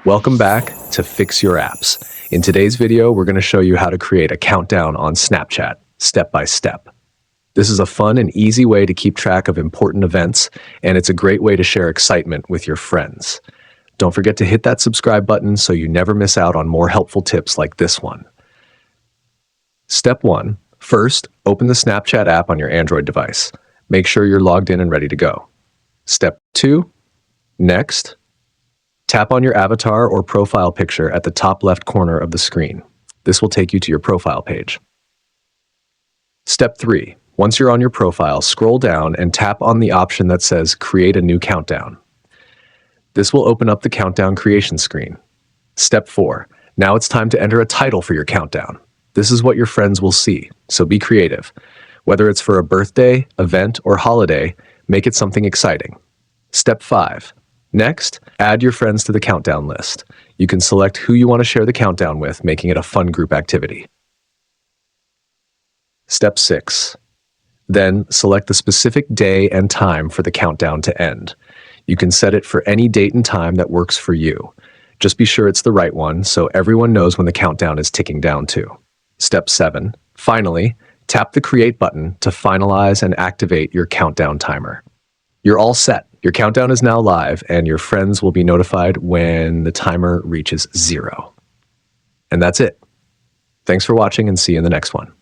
Welcome back to Fix Your Apps. In today's video, we're going to show you how to create a countdown on Snapchat, step by step. This is a fun and easy way to keep track of important events, and it's a great way to share excitement with your friends. Don't forget to hit that subscribe button so you never miss out on more helpful tips like this one. Step 1. First, open the Snapchat app on your Android device. Make sure you're logged in and ready to go. Step 2. Next, tap on your avatar or profile picture at the top left corner of the screen. This will take you to your profile page. Step 3. Once you're on your profile, scroll down and tap on the option that says Create a New Countdown. This will open up the countdown creation screen. Step 4. Now it's time to enter a title for your countdown. This is what your friends will see, so be creative. Whether it's for a birthday, event, or holiday, make it something exciting. Step 5. Next, add your friends to the countdown list. You can select who you want to share the countdown with, making it a fun group activity. Step 6. Then, select the specific day and time for the countdown to end. You can set it for any date and time that works for you. Just be sure it's the right one so everyone knows when the countdown is ticking down too. Step 7. Finally, tap the Create button to finalize and activate your countdown timer. You're all set. Your countdown is now live, and your friends will be notified when the timer reaches 0. And that's it. Thanks for watching, and see you in the next one.